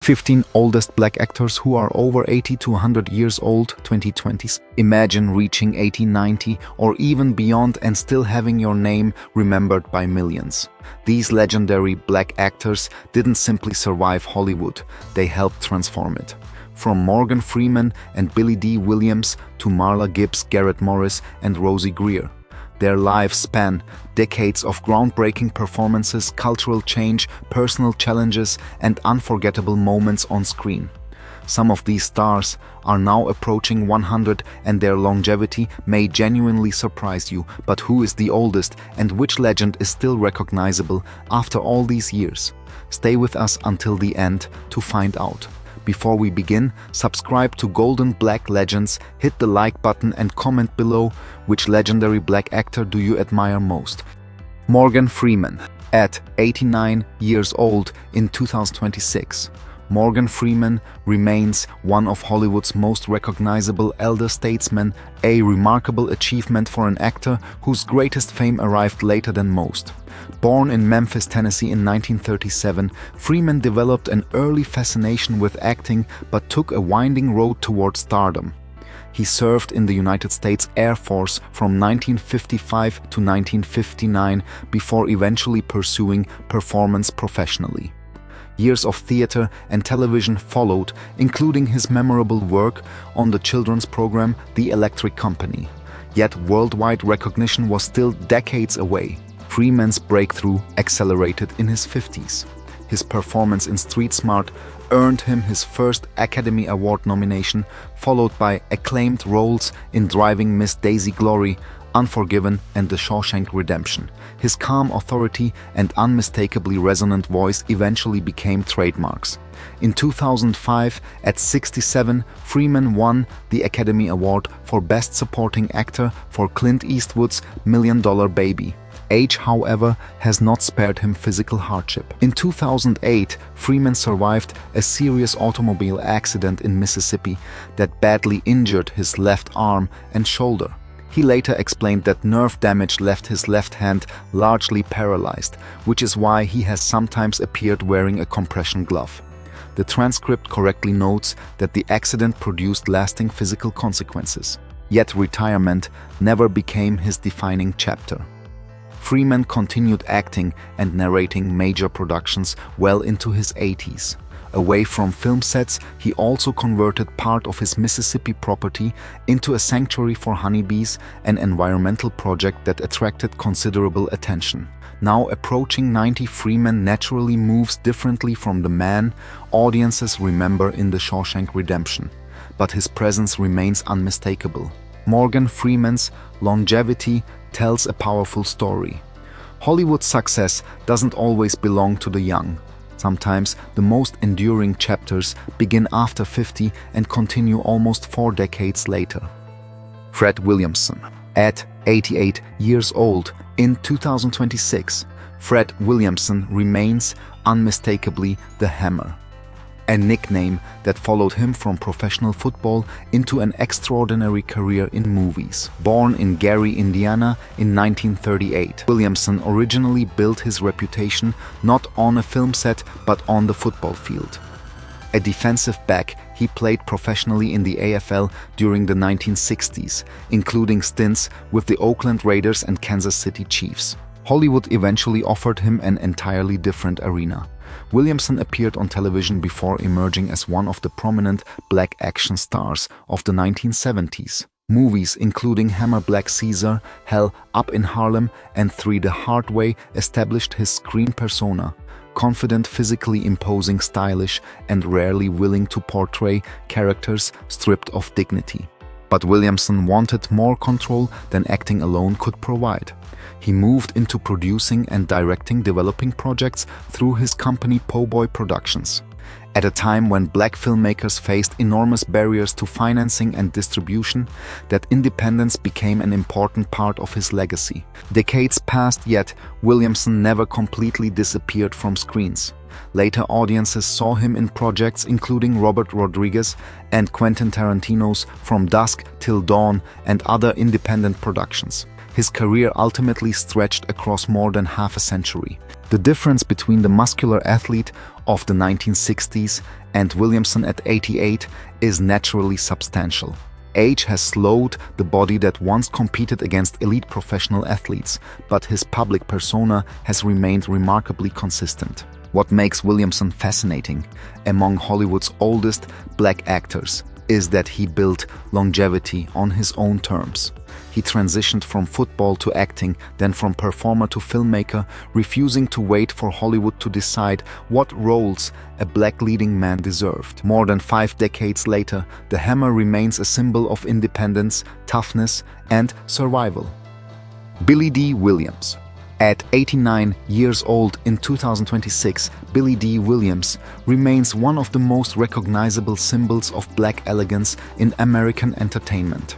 15 oldest black actors who are over 80 to 100 years old, 2020s. Imagine reaching 80, 90, or even beyond and still having your name remembered by millions. These legendary black actors didn't simply survive Hollywood, they helped transform it. From Morgan Freeman and Billy Dee Williams to Marla Gibbs, Garrett Morris, and Rosie Greer. Their lives span decades of groundbreaking performances, cultural change, personal challenges, and unforgettable moments on screen. Some of these stars are now approaching 100 and their longevity may genuinely surprise you, but who is the oldest and which legend is still recognizable after all these years? Stay with us until the end to find out. Before we begin, subscribe to Golden Black Legends, hit the like button and comment below which legendary black actor do you admire most. Morgan Freeman, at 89 years old in 2026. Morgan Freeman remains one of Hollywood's most recognizable elder statesmen, a remarkable achievement for an actor whose greatest fame arrived later than most. Born in Memphis, Tennessee in 1937, Freeman developed an early fascination with acting but took a winding road toward stardom. He served in the United States Air Force from 1955 to 1959 before eventually pursuing performance professionally. Years of theater and television followed, including his memorable work on the children's program The Electric Company. Yet worldwide recognition was still decades away. Freeman's breakthrough accelerated in his 50s. His performance in Street Smart earned him his first Academy Award nomination, followed by acclaimed roles in Driving Miss Daisy Glory, Unforgiven, and The Shawshank Redemption. His calm authority and unmistakably resonant voice eventually became trademarks. In 2005, at 67, Freeman won the Academy Award for Best Supporting Actor for Clint Eastwood's $1 Million Baby. Age, however, has not spared him physical hardship. In 2008, Freeman survived a serious automobile accident in Mississippi that badly injured his left arm and shoulder. He later explained that nerve damage left his left hand largely paralyzed, which is why he has sometimes appeared wearing a compression glove. The transcript correctly notes that the accident produced lasting physical consequences. Yet retirement never became his defining chapter. Freeman continued acting and narrating major productions well into his 80s. Away from film sets, he also converted part of his Mississippi property into a sanctuary for honeybees, an environmental project that attracted considerable attention. Now approaching 90, Freeman naturally moves differently from the man audiences remember in The Shawshank Redemption, but his presence remains unmistakable. Morgan Freeman's longevity tells a powerful story. Hollywood's success doesn't always belong to the young. Sometimes the most enduring chapters begin after 50 and continue almost 4 decades later. Fred Williamson, at 88 years old in 2026, Fred Williamson remains unmistakably the Hammer, a nickname that followed him from professional football into an extraordinary career in movies. Born in Gary, Indiana in 1938, Williamson originally built his reputation not on a film set but on the football field. A defensive back, he played professionally in the AFL during the 1960s, including stints with the Oakland Raiders and Kansas City Chiefs. Hollywood eventually offered him an entirely different arena. Williamson appeared on television before emerging as one of the prominent black action stars of the 1970s. Movies including Hammer Black Caesar, Hell, Up in Harlem, and Three the Hard Way established his screen persona. Confident, physically imposing, stylish, and rarely willing to portray characters stripped of dignity. But Williamson wanted more control than acting alone could provide. He moved into producing and directing developing projects through his company Po' Boy Productions. At a time when black filmmakers faced enormous barriers to financing and distribution, that independence became an important part of his legacy. Decades passed, yet Williamson never completely disappeared from screens. Later audiences saw him in projects including Robert Rodriguez and Quentin Tarantino's From Dusk Till Dawn and other independent productions. His career ultimately stretched across more than half a century. The difference between the muscular athlete of the 1960s and Williamson at 88 is naturally substantial. Age has slowed the body that once competed against elite professional athletes, but his public persona has remained remarkably consistent. What makes Williamson fascinating among Hollywood's oldest black actors is that he built longevity on his own terms. He transitioned from football to acting, then from performer to filmmaker, refusing to wait for Hollywood to decide what roles a black leading man deserved. More than 5 decades later, the Hammer remains a symbol of independence, toughness, and survival. Billy Dee Williams. At 89 years old in 2026, Billy Dee Williams remains one of the most recognizable symbols of black elegance in American entertainment.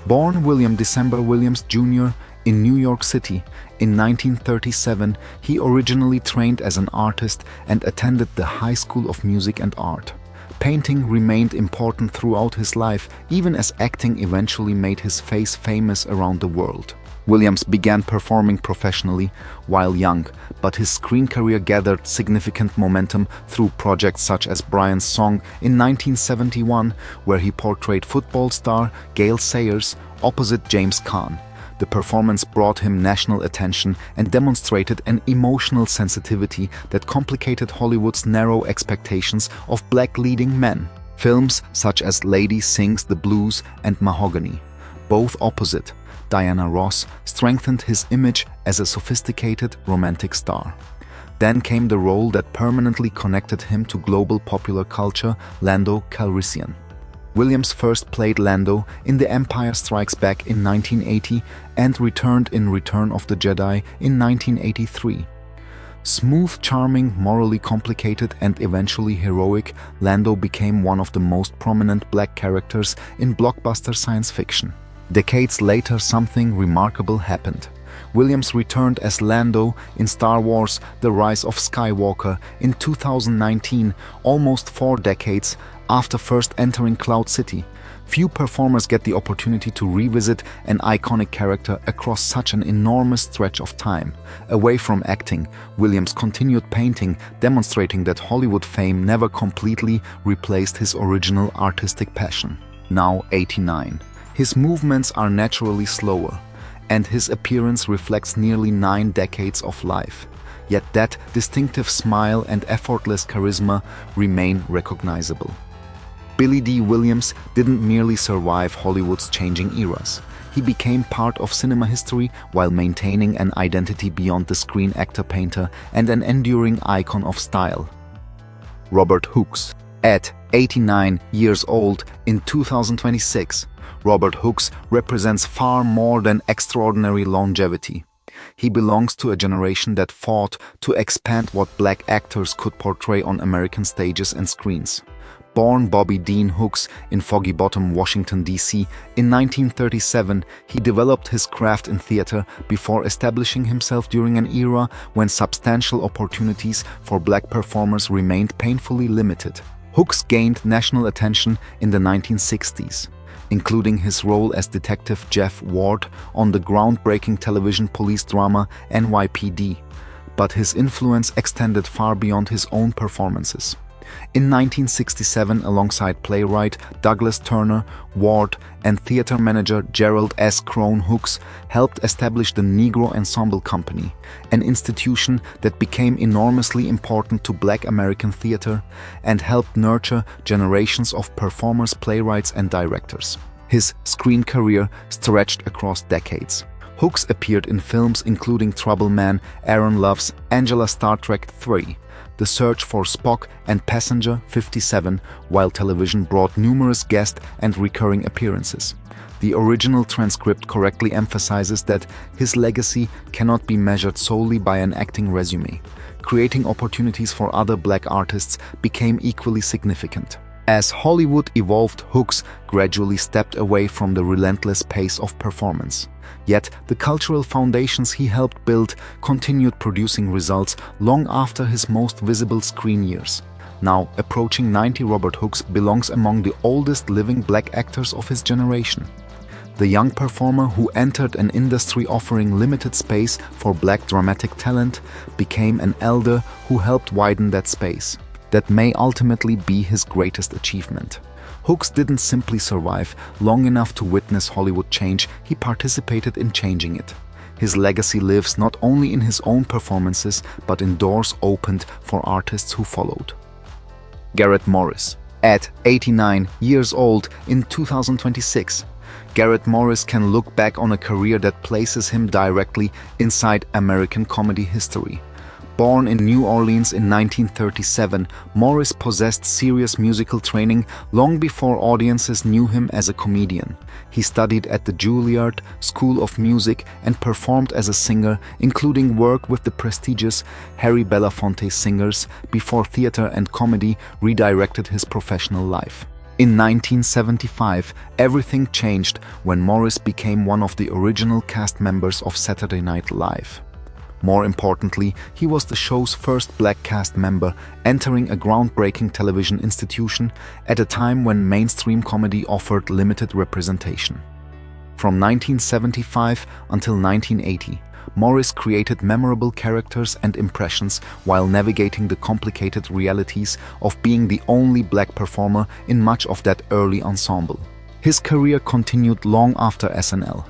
Born William December Williams Jr. in New York City in 1937, he originally trained as an artist and attended the High School of Music and Art. Painting remained important throughout his life, even as acting eventually made his face famous around the world. Williams began performing professionally while young, but his screen career gathered significant momentum through projects such as Brian's Song in 1971, where he portrayed football star Gale Sayers opposite James Caan. The performance brought him national attention and demonstrated an emotional sensitivity that complicated Hollywood's narrow expectations of black leading men. Films such as Lady Sings the Blues and Mahogany, both opposite Diana Ross, strengthened his image as a sophisticated romantic star. Then came the role that permanently connected him to global popular culture, Lando Calrissian. Williams first played Lando in The Empire Strikes Back in 1980 and returned in Return of the Jedi in 1983. Smooth, charming, morally complicated, and eventually heroic, Lando became one of the most prominent black characters in blockbuster science fiction. Decades later, something remarkable happened. Williams returned as Lando in Star Wars: The Rise of Skywalker in 2019, almost 4 decades after first entering Cloud City. Few performers get the opportunity to revisit an iconic character across such an enormous stretch of time. Away from acting, Williams continued painting, demonstrating that Hollywood fame never completely replaced his original artistic passion. Now 89. His movements are naturally slower, and his appearance reflects nearly 9 decades of life. Yet that distinctive smile and effortless charisma remain recognizable. Billy Dee Williams didn't merely survive Hollywood's changing eras. He became part of cinema history while maintaining an identity beyond the screen actor-painter and an enduring icon of style. Robert Hooks. At 89 years old in 2026, Robert Hooks represents far more than extraordinary longevity. He belongs to a generation that fought to expand what black actors could portray on American stages and screens. Born Bobby Dean Hooks in Foggy Bottom, Washington, D.C. in 1937, he developed his craft in theater before establishing himself during an era when substantial opportunities for black performers remained painfully limited. Hooks gained national attention in the 1960s, including his role as Detective Jeff Ward on the groundbreaking television police drama NYPD, but his influence extended far beyond his own performances. In 1967, alongside playwright Douglas Turner, Ward, and theater manager Gerald S. Crone, Hooks helped establish the Negro Ensemble Company, an institution that became enormously important to Black American theater and helped nurture generations of performers, playwrights, and directors. His screen career stretched across decades. Hooks appeared in films including Trouble Man, Aaron Love's Angela, Star Trek III, The Search for Spock, and Passenger 57, while television brought numerous guest and recurring appearances. The original transcript correctly emphasizes that his legacy cannot be measured solely by an acting resume. Creating opportunities for other black artists became equally significant. As Hollywood evolved, Hooks gradually stepped away from the relentless pace of performance. Yet, the cultural foundations he helped build continued producing results long after his most visible screen years. Now approaching 90, Robert Hooks belongs among the oldest living black actors of his generation. The young performer who entered an industry offering limited space for black dramatic talent became an elder who helped widen that space. That may ultimately be his greatest achievement. Hooks didn't simply survive long enough to witness Hollywood change, he participated in changing it. His legacy lives not only in his own performances, but in doors opened for artists who followed. Garrett Morris. At 89 years old in 2026, Garrett Morris can look back on a career that places him directly inside American comedy history. Born in New Orleans in 1937, Morris possessed serious musical training long before audiences knew him as a comedian. He studied at the Juilliard School of Music and performed as a singer, including work with the prestigious Harry Belafonte Singers, before theater and comedy redirected his professional life. In 1975, everything changed when Morris became one of the original cast members of Saturday Night Live. More importantly, he was the show's first black cast member, entering a groundbreaking television institution at a time when mainstream comedy offered limited representation. From 1975 until 1980, Morris created memorable characters and impressions while navigating the complicated realities of being the only black performer in much of that early ensemble. His career continued long after SNL.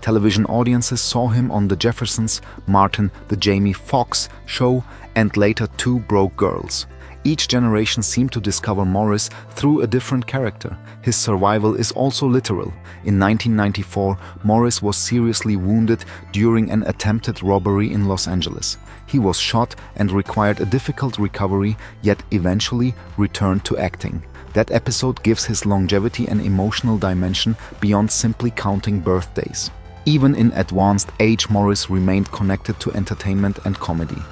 Television audiences saw him on The Jeffersons, Martin, The Jamie Foxx Show, and later Two Broke Girls. Each generation seemed to discover Morris through a different character. His survival is also literal. In 1994, Morris was seriously wounded during an attempted robbery in Los Angeles. He was shot and required a difficult recovery, yet eventually returned to acting. That episode gives his longevity an emotional dimension beyond simply counting birthdays. Even in advanced age, Morris remained connected to entertainment and comedy.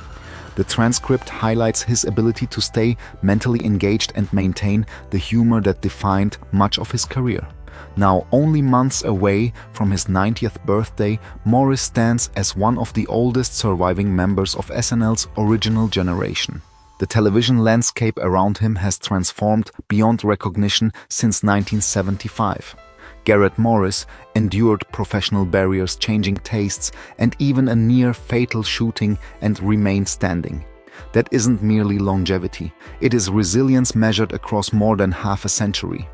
The transcript highlights his ability to stay mentally engaged and maintain the humor that defined much of his career. Now only months away from his 90th birthday, Morris stands as one of the oldest surviving members of SNL's original generation. The television landscape around him has transformed beyond recognition since 1975. Garrett Morris endured professional barriers, changing tastes, and even a near-fatal shooting, and remained standing. That isn't merely longevity, it is resilience measured across more than half a century.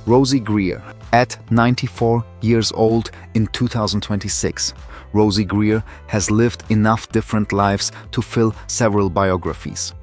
Rosey Grier. At 94 years old in 2026, Rosey Grier has lived enough different lives to fill several biographies.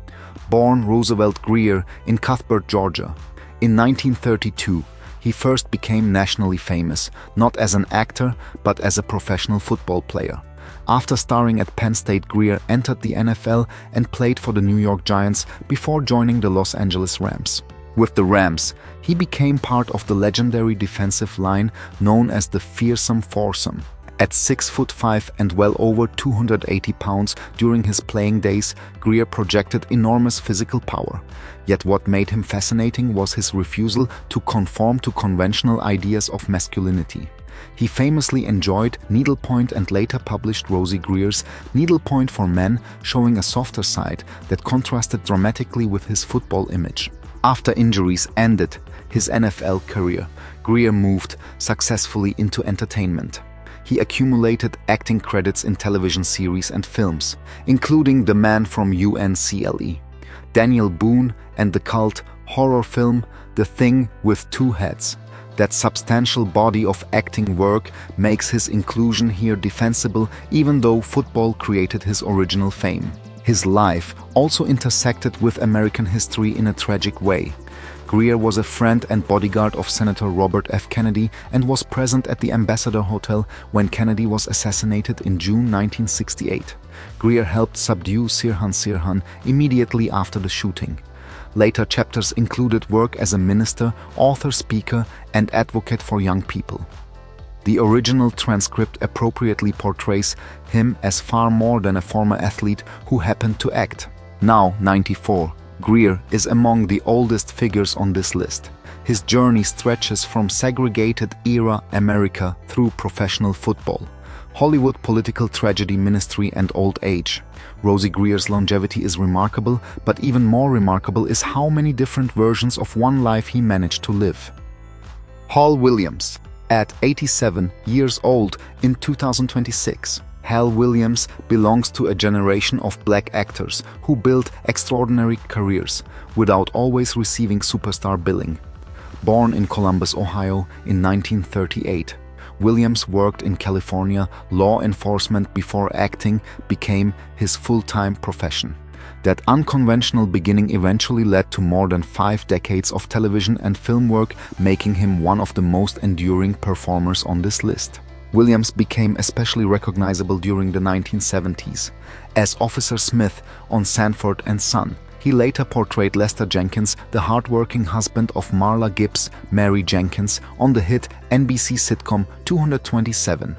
Born Roosevelt Grier in Cuthbert, Georgia, in 1932, he first became nationally famous, not as an actor, but as a professional football player. After starring at Penn State, Grier entered the NFL and played for the New York Giants before joining the Los Angeles Rams. With the Rams, he became part of the legendary defensive line known as the Fearsome Foursome. At 6'5" and well over 280 pounds during his playing days, Grier projected enormous physical power. Yet what made him fascinating was his refusal to conform to conventional ideas of masculinity. He famously enjoyed needlepoint and later published Rosey Grier's Needlepoint for Men, showing a softer side that contrasted dramatically with his football image. After injuries ended his NFL career, Grier moved successfully into entertainment. He accumulated acting credits in television series and films, including The Man from UNCLE, Daniel Boone, and the cult horror film The Thing with Two Heads. That substantial body of acting work makes his inclusion here defensible, even though football created his original fame. His life also intersected with American history in a tragic way. Grier was a friend and bodyguard of Senator Robert F. Kennedy and was present at the Ambassador Hotel when Kennedy was assassinated in June 1968. Grier helped subdue Sirhan immediately after the shooting. Later chapters included work as a minister, author, speaker, and advocate for young people. The original transcript appropriately portrays him as far more than a former athlete who happened to act. Now 94, Grier is among the oldest figures on this list. His journey stretches from segregated-era America through professional football, Hollywood political tragedy, ministry, and old age. Rosey Grier's longevity is remarkable, but even more remarkable is how many different versions of one life he managed to live. Hall Williams. At 87 years old in 2026, Hal Williams belongs to a generation of black actors who built extraordinary careers without always receiving superstar billing. Born in Columbus, Ohio in 1938, Williams worked in California law enforcement before acting became his full-time profession. That unconventional beginning eventually led to more than 5 decades of television and film work, making him one of the most enduring performers on this list. Williams became especially recognizable during the 1970s. As Officer Smith on Sanford and Son, he later portrayed Lester Jenkins, the hardworking husband of Marla Gibbs, Mary Jenkins, on the hit NBC sitcom 227.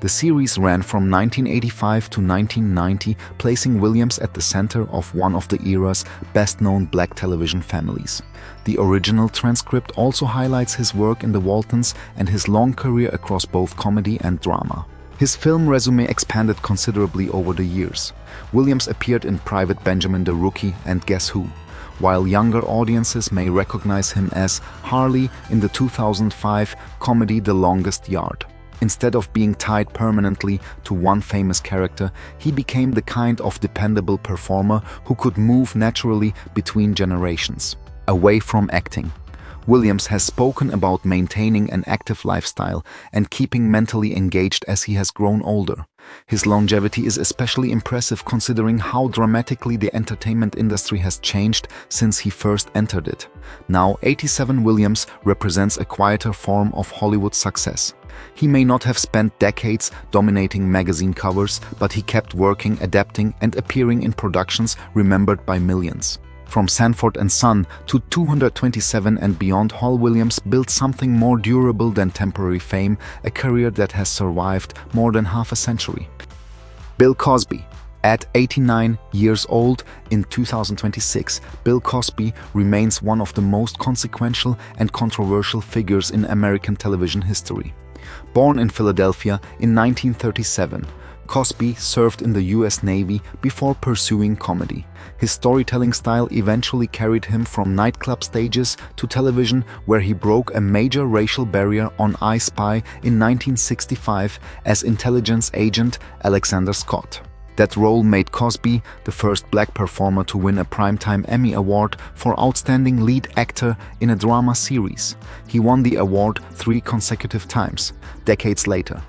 The series ran from 1985 to 1990, placing Williams at the center of one of the era's best-known black television families. The original transcript also highlights his work in The Waltons and his long career across both comedy and drama. His film resume expanded considerably over the years. Williams appeared in Private Benjamin the Rookie and Guess Who, while younger audiences may recognize him as Harley in the 2005 comedy The Longest Yard. Instead of being tied permanently to one famous character, he became the kind of dependable performer who could move naturally between generations. Away from acting, Williams has spoken about maintaining an active lifestyle and keeping mentally engaged as he has grown older. His longevity is especially impressive considering how dramatically the entertainment industry has changed since he first entered it. Now, 87 Williams represents a quieter form of Hollywood success. He may not have spent decades dominating magazine covers, but he kept working, adapting, and appearing in productions remembered by millions. From Sanford and Son to 227 and beyond, Hal Williams built something more durable than temporary fame, a career that has survived more than half a century. Bill Cosby. At 89 years old in 2026, Bill Cosby remains one of the most consequential and controversial figures in American television history. Born in Philadelphia in 1937, Cosby served in the U.S. Navy before pursuing comedy. His storytelling style eventually carried him from nightclub stages to television, where he broke a major racial barrier on I Spy in 1965 as intelligence agent Alexander Scott. That role made Cosby the first black performer to win a Primetime Emmy Award for Outstanding Lead Actor in a Drama Series. He won the award 3 consecutive times, decades later.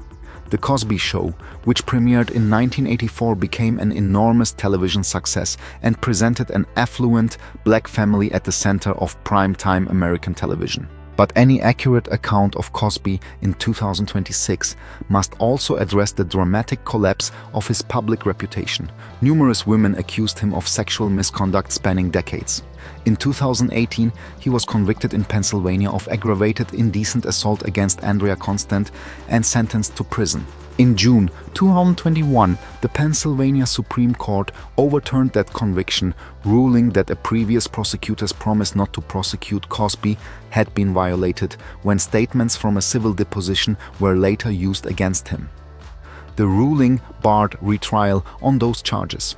The Cosby Show, which premiered in 1984, became an enormous television success and presented an affluent black family at the center of prime-time American television. But any accurate account of Cosby in 2026 must also address the dramatic collapse of his public reputation. Numerous women accused him of sexual misconduct spanning decades. In 2018, he was convicted in Pennsylvania of aggravated indecent assault against Andrea Constant and sentenced to prison. In June 2021, the Pennsylvania Supreme Court overturned that conviction, ruling that a previous prosecutor's promise not to prosecute Cosby had been violated when statements from a civil deposition were later used against him. The ruling barred retrial on those charges.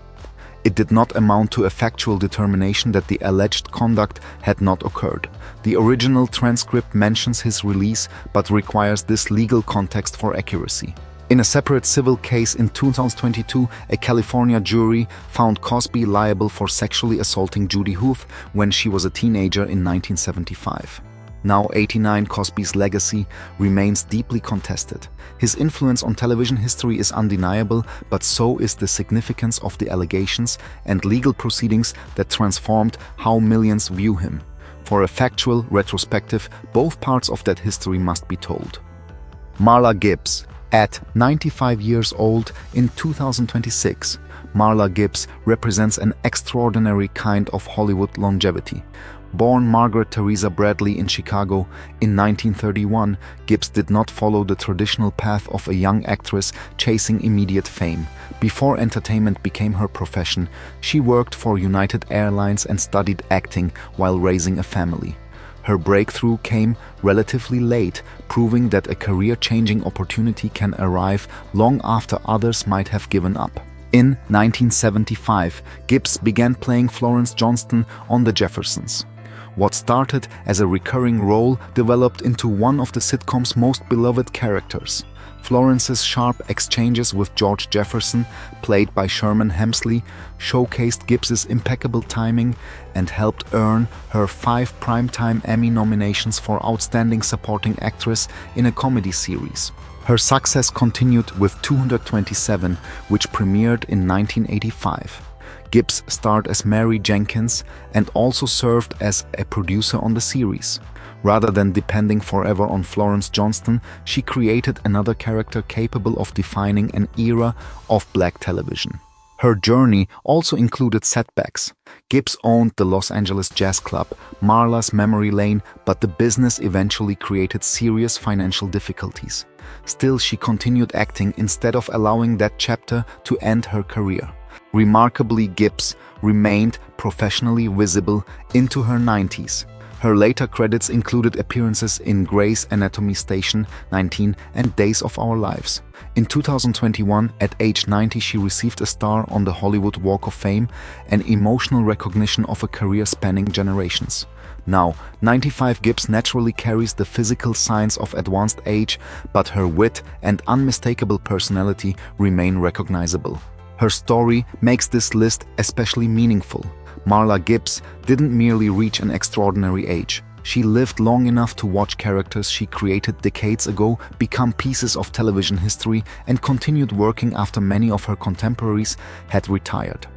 It did not amount to a factual determination that the alleged conduct had not occurred. The original transcript mentions his release but requires this legal context for accuracy. In a separate civil case in 2022, a California jury found Cosby liable for sexually assaulting Judy Huth when she was a teenager in 1975. Now 89, Cosby's legacy remains deeply contested. His influence on television history is undeniable, but so is the significance of the allegations and legal proceedings that transformed how millions view him. For a factual retrospective, both parts of that history must be told. Marla Gibbs. At 95 years old in 2026, Marla Gibbs represents an extraordinary kind of Hollywood longevity. Born Margaret Theresa Bradley in Chicago in 1931, Gibbs did not follow the traditional path of a young actress chasing immediate fame. Before entertainment became her profession, she worked for United Airlines and studied acting while raising a family. Her breakthrough came relatively late, proving that a career-changing opportunity can arrive long after others might have given up. In 1975, Gibbs began playing Florence Johnston on The Jeffersons. What started as a recurring role developed into one of the sitcom's most beloved characters. Florence's sharp exchanges with George Jefferson, played by Sherman Hemsley, showcased Gibbs's impeccable timing and helped earn her 5 Primetime Emmy nominations for Outstanding Supporting Actress in a Comedy Series. Her success continued with 227, which premiered in 1985. Gibbs starred as Mary Jenkins and also served as a producer on the series. Rather than depending forever on Florence Johnston, she created another character capable of defining an era of black television. Her journey also included setbacks. Gibbs owned the Los Angeles jazz club, Marla's Memory Lane, but the business eventually created serious financial difficulties. Still, she continued acting instead of allowing that chapter to end her career. Remarkably, Gibbs remained professionally visible into her 90s. Her later credits included appearances in Grey's Anatomy Station 19 and Days of Our Lives. In 2021, at age 90, she received a star on the Hollywood Walk of Fame, an emotional recognition of a career spanning generations. Now, 95, Gibbs naturally carries the physical signs of advanced age, but her wit and unmistakable personality remain recognizable. Her story makes this list especially meaningful. Marla Gibbs didn't merely reach an extraordinary age. She lived long enough to watch characters she created decades ago become pieces of television history and continued working after many of her contemporaries had retired.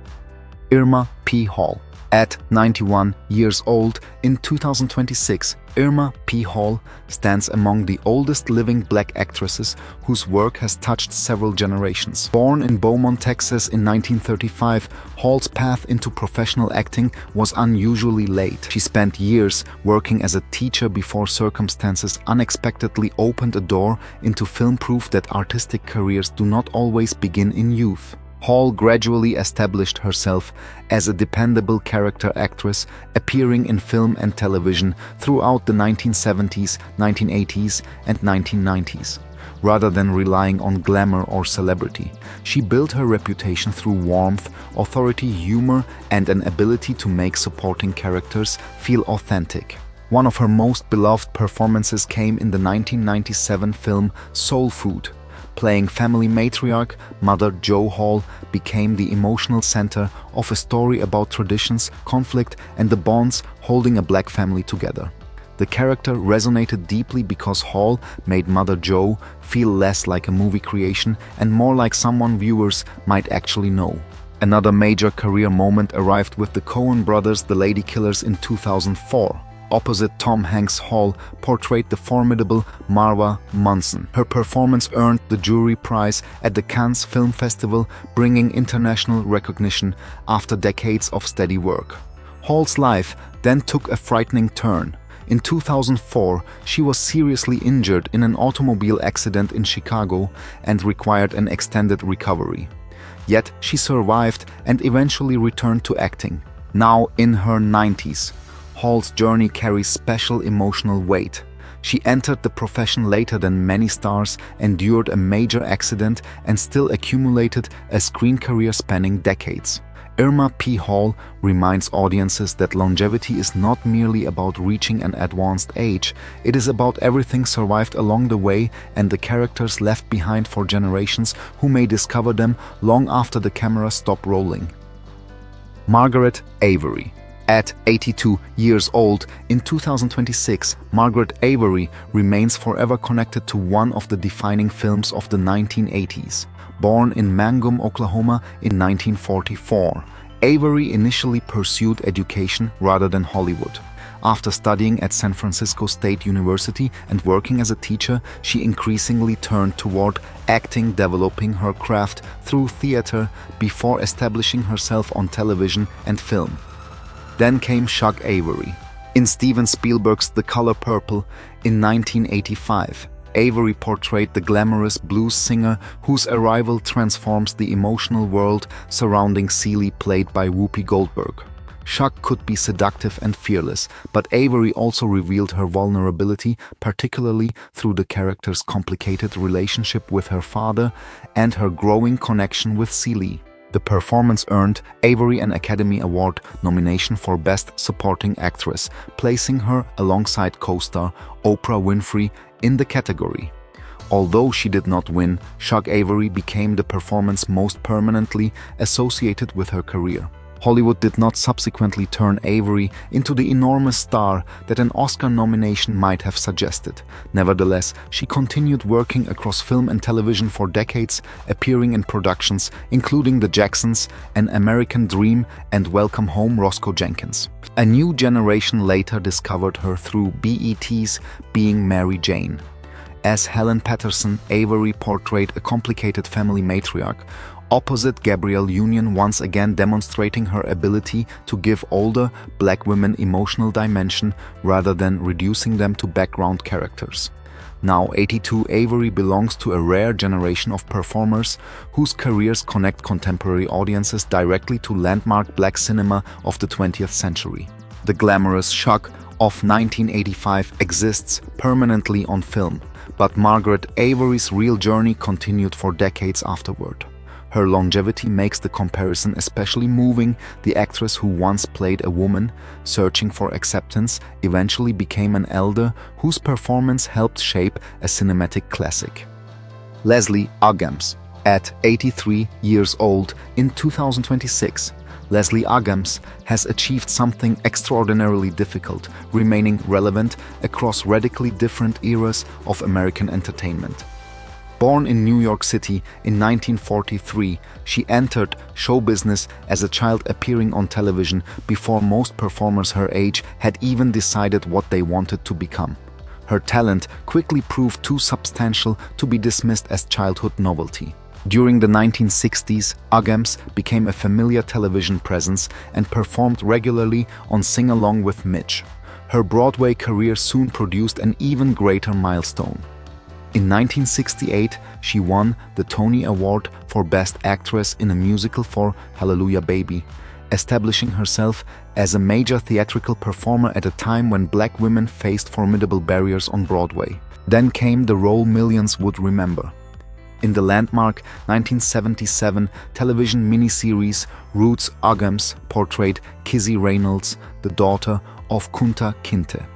Irma P. Hall. At 91 years old in 2026, Irma P. Hall stands among the oldest living black actresses whose work has touched several generations. Born in Beaumont, Texas in 1935, Hall's path into professional acting was unusually late. She spent years working as a teacher before circumstances unexpectedly opened a door into film, proof that artistic careers do not always begin in youth. Hall gradually established herself as a dependable character actress, appearing in film and television throughout the 1970s, 1980s, and 1990s. Rather than relying on glamour or celebrity, she built her reputation through warmth, authority, humor, and an ability to make supporting characters feel authentic. One of her most beloved performances came in the 1997 film Soul Food. Playing family matriarch, Mother Jo Hall became the emotional center of a story about traditions, conflict, and the bonds holding a black family together. The character resonated deeply because Hall made Mother Jo feel less like a movie creation and more like someone viewers might actually know. Another major career moment arrived with the Coen brothers' The Lady Killers in 2004. Opposite Tom Hanks, Hall portrayed the formidable Marwa Munson. Her performance earned the jury prize at the Cannes Film Festival, bringing international recognition after decades of steady work. Hall's life then took a frightening turn. In 2004, she was seriously injured in an automobile accident in Chicago and required an extended recovery. Yet she survived and eventually returned to acting. Now in her 90s, Hall's journey carries special emotional weight. She entered the profession later than many stars, endured a major accident, and still accumulated a screen career spanning decades. Irma P. Hall reminds audiences that longevity is not merely about reaching an advanced age, it is about everything survived along the way and the characters left behind for generations who may discover them long after the camera stopped rolling. Margaret Avery. At 82 years old in 2026, Margaret Avery remains forever connected to one of the defining films of the 1980s. Born in Mangum, Oklahoma in 1944, Avery initially pursued education rather than Hollywood. After studying at San Francisco State University and working as a teacher, she increasingly turned toward acting, developing her craft through theater before establishing herself on television and film. Then came Chuck Avery. In Steven Spielberg's The Color Purple in 1985, Avery portrayed the glamorous blues singer whose arrival transforms the emotional world surrounding Celie, played by Whoopi Goldberg. Chuck could be seductive and fearless, but Avery also revealed her vulnerability, particularly through the character's complicated relationship with her father and her growing connection with Celie. The performance earned Avery an Academy Award nomination for Best Supporting Actress, placing her alongside co-star Oprah Winfrey in the category. Although she did not win, Shug Avery became the performance most permanently associated with her career. Hollywood did not subsequently turn Avery into the enormous star that an Oscar nomination might have suggested. Nevertheless, she continued working across film and television for decades, appearing in productions including The Jacksons, An American Dream, and Welcome Home, Roscoe Jenkins. A new generation later discovered her through BET's Being Mary Jane. As Helen Patterson, Avery portrayed a complicated family matriarch, opposite Gabrielle Union, once again demonstrating her ability to give older Black women emotional dimension rather than reducing them to background characters. Now 82, Avery belongs to a rare generation of performers whose careers connect contemporary audiences directly to landmark Black cinema of the 20th century. The glamorous Shug of 1985 exists permanently on film, but Margaret Avery's real journey continued for decades afterward. Her longevity makes the comparison especially moving. The actress who once played a woman searching for acceptance eventually became an elder whose performance helped shape a cinematic classic. Leslie Uggams, at 83 years old in 2026, Leslie Uggams has achieved something extraordinarily difficult, remaining relevant across radically different eras of American entertainment. Born in New York City in 1943, she entered show business as a child, appearing on television before most performers her age had even decided what they wanted to become. Her talent quickly proved too substantial to be dismissed as childhood novelty. During the 1960s, Uggams became a familiar television presence and performed regularly on Sing Along with Mitch. Her Broadway career soon produced an even greater milestone. In 1968, she won the Tony Award for Best Actress in a Musical for Hallelujah Baby, establishing herself as a major theatrical performer at a time when Black women faced formidable barriers on Broadway. Then came the role millions would remember. In the landmark 1977 television miniseries Roots, Uggams portrayed Kizzy Reynolds, the daughter of Kunta Kinte.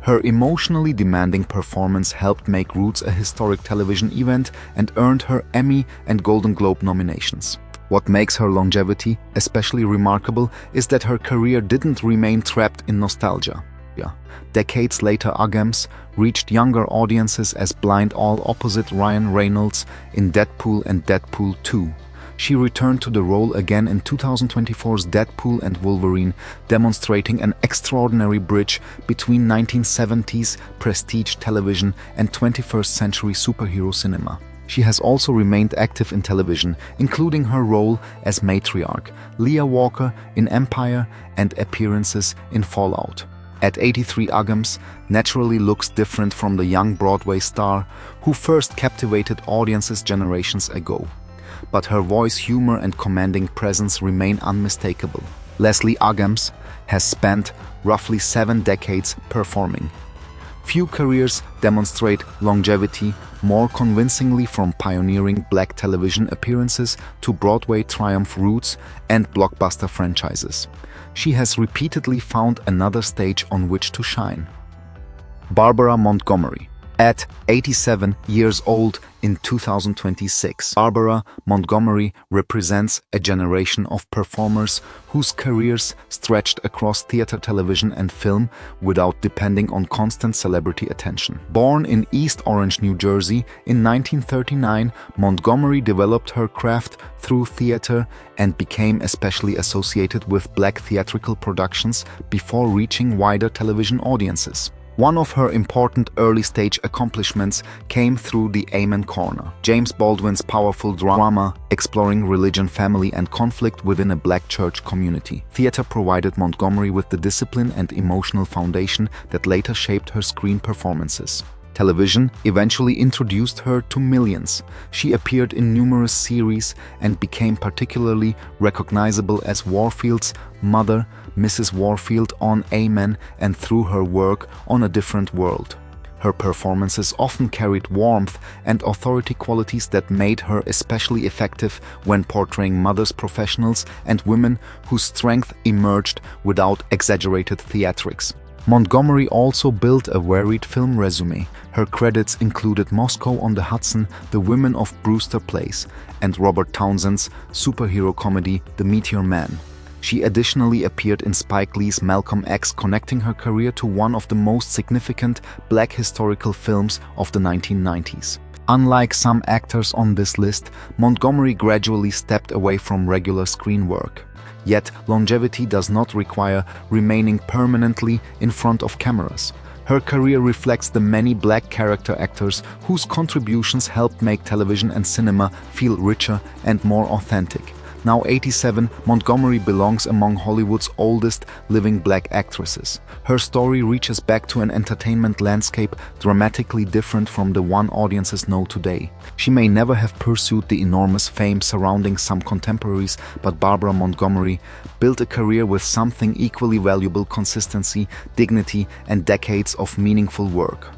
Her emotionally demanding performance helped make Roots a historic television event and earned her Emmy and Golden Globe nominations. What makes her longevity especially remarkable is that her career didn't remain trapped in nostalgia. Decades later, Uggams reached younger audiences as blind all opposite Ryan Reynolds in Deadpool and Deadpool 2. She returned to the role again in 2024's Deadpool and Wolverine, demonstrating an extraordinary bridge between 1970s prestige television and 21st century superhero cinema. She has also remained active in television, including her role as matriarch, Leah Walker in Empire, and appearances in Fallout. At 83, Uggams naturally looks different from the young Broadway star who first captivated audiences generations ago. But her voice, humor, and commanding presence remain unmistakable. Leslie Uggams has spent roughly 7 decades performing. Few careers demonstrate longevity more convincingly, from pioneering Black television appearances to Broadway triumph Roots and blockbuster franchises. She has repeatedly found another stage on which to shine. Barbara Montgomery, at 87 years old in 2026. Barbara Montgomery represents a generation of performers whose careers stretched across theater, television, and film without depending on constant celebrity attention. Born in East Orange, New Jersey in 1939, Montgomery developed her craft through theater and became especially associated with Black theatrical productions before reaching wider television audiences. One of her important early-stage accomplishments came through The Amen Corner, James Baldwin's powerful drama exploring religion, family, and conflict within a Black church community. Theater provided Montgomery with the discipline and emotional foundation that later shaped her screen performances. Television eventually introduced her to millions. She appeared in numerous series and became particularly recognizable as Warfield's mother, Mrs. Warfield, on Amen, and through her work on A Different World. Her performances often carried warmth and authority qualities that made her especially effective when portraying mothers, professionals, and women whose strength emerged without exaggerated theatrics. Montgomery also built a varied film resume. Her credits included Moscow on the Hudson, The Women of Brewster Place, and Robert Townsend's superhero comedy The Meteor Man. She additionally appeared in Spike Lee's Malcolm X, connecting her career to one of the most significant black historical films of the 1990s. Unlike some actors on this list, Montgomery gradually stepped away from regular screen work. Yet, longevity does not require remaining permanently in front of cameras. Her career reflects the many black character actors whose contributions helped make television and cinema feel richer and more authentic. Now 87, Montgomery belongs among Hollywood's oldest living black actresses. Her story reaches back to an entertainment landscape dramatically different from the one audiences know today. She may never have pursued the enormous fame surrounding some contemporaries, but Barbara Montgomery built a career with something equally valuable: consistency, dignity, and decades of meaningful work.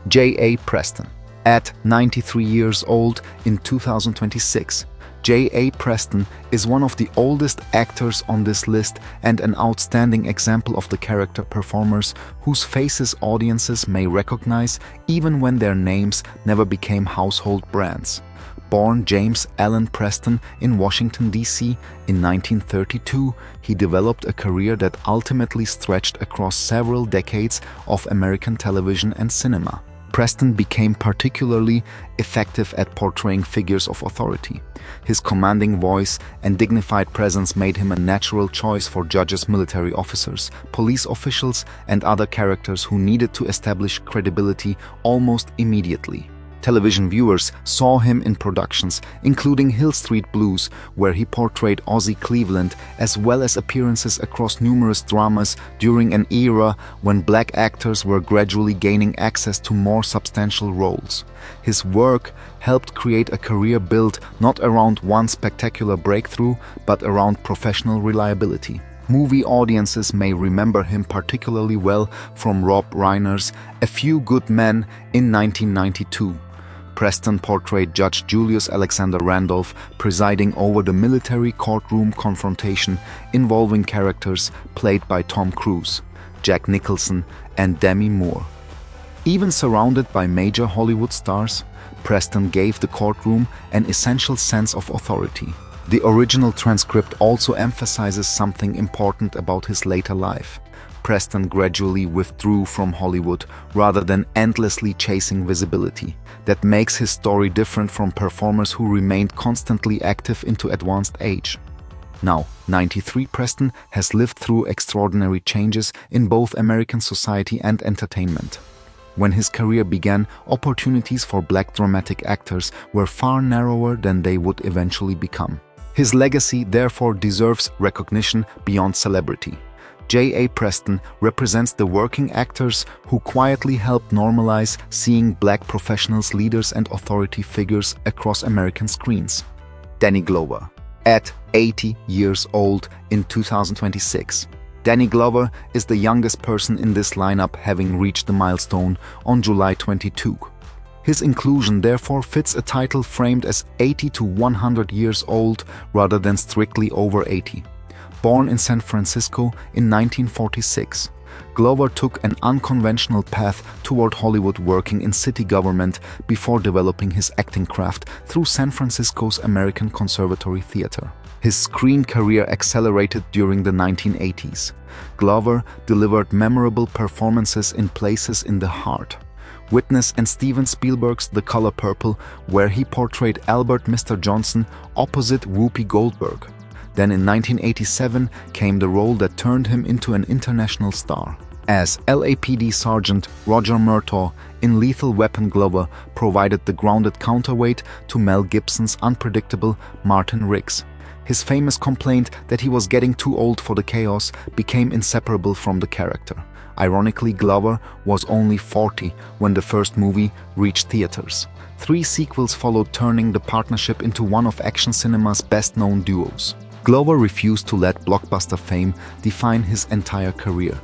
J.A. Preston. At 93 years old in 2026, J.A. Preston is one of the oldest actors on this list and an outstanding example of the character performers whose faces audiences may recognize even when their names never became household brands. Born James Allen Preston in Washington, D.C. in 1932, he developed a career that ultimately stretched across several decades of American television and cinema. Preston became particularly effective at portraying figures of authority. His commanding voice and dignified presence made him a natural choice for judges, military officers, police officials, and other characters who needed to establish credibility almost immediately. Television viewers saw him in productions, including Hill Street Blues, where he portrayed Ozzie Cleveland, as well as appearances across numerous dramas during an era when black actors were gradually gaining access to more substantial roles. His work helped create a career built not around one spectacular breakthrough, but around professional reliability. Movie audiences may remember him particularly well from Rob Reiner's A Few Good Men in 1992. Preston portrayed Judge Julius Alexander Randolph presiding over the military courtroom confrontation involving characters played by Tom Cruise, Jack Nicholson, and Demi Moore. Even surrounded by major Hollywood stars, Preston gave the courtroom an essential sense of authority. The original transcript also emphasizes something important about his later life. Preston gradually withdrew from Hollywood rather than endlessly chasing visibility. That makes his story different from performers who remained constantly active into advanced age. Now, 93, Preston has lived through extraordinary changes in both American society and entertainment. When his career began, opportunities for black dramatic actors were far narrower than they would eventually become. His legacy therefore deserves recognition beyond celebrity. J.A. Preston represents the working actors who quietly helped normalize seeing black professionals, leaders, and authority figures across American screens. Danny Glover. At 80 years old in 2026, Danny Glover is the youngest person in this lineup, having reached the milestone on July 22. His inclusion therefore fits a title framed as 80 to 100 years old rather than strictly over 80. Born in San Francisco in 1946, Glover took an unconventional path toward Hollywood, working in city government before developing his acting craft through San Francisco's American Conservatory Theater. His screen career accelerated during the 1980s. Glover delivered memorable performances in Places in the Heart, Witness, and Steven Spielberg's The Color Purple, where he portrayed Albert Mr. Johnson opposite Whoopi Goldberg. Then in 1987 came the role that turned him into an international star. As LAPD Sergeant Roger Murtaugh in Lethal Weapon, Glover provided the grounded counterweight to Mel Gibson's unpredictable Martin Riggs. His famous complaint that he was getting too old for the chaos became inseparable from the character. Ironically, Glover was only 40 when the first movie reached theaters. 3 sequels followed, turning the partnership into one of action cinema's best-known duos. Glover refused to let blockbuster fame define his entire career.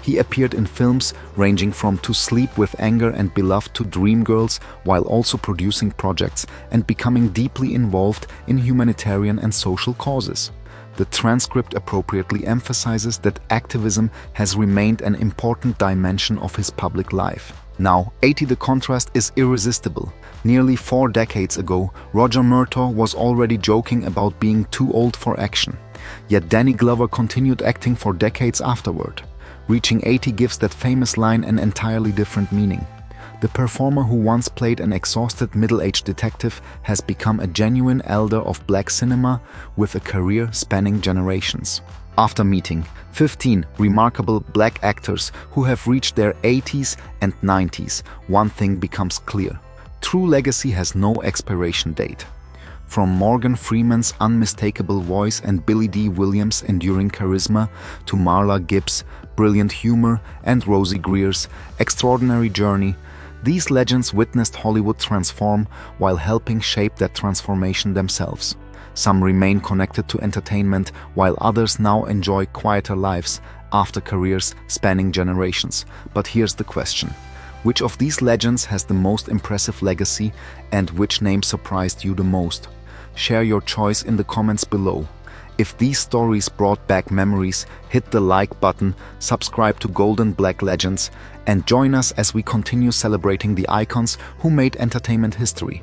He appeared in films ranging from To Sleep with Anger and Beloved to Dreamgirls, while also producing projects and becoming deeply involved in humanitarian and social causes. The transcript appropriately emphasizes that activism has remained an important dimension of his public life. Now, 80. The contrast is irresistible. Nearly 4 decades ago, Roger Murtaugh was already joking about being too old for action. Yet Danny Glover continued acting for decades afterward. Reaching 80 gives that famous line an entirely different meaning. The performer who once played an exhausted middle-aged detective has become a genuine elder of black cinema with a career spanning generations. After meeting 15 remarkable black actors who have reached their 80s and 90s, one thing becomes clear. True legacy has no expiration date. From Morgan Freeman's unmistakable voice and Billy D. Williams' enduring charisma to Marla Gibbs' brilliant humor and Rosie Greer's extraordinary journey, these legends witnessed Hollywood transform while helping shape that transformation themselves. Some remain connected to entertainment, while others now enjoy quieter lives after careers spanning generations. But here's the question: which of these legends has the most impressive legacy, and which name surprised you the most? Share your choice in the comments below. If these stories brought back memories, hit the like button, subscribe to Golden Black Legends, and join us as we continue celebrating the icons who made entertainment history.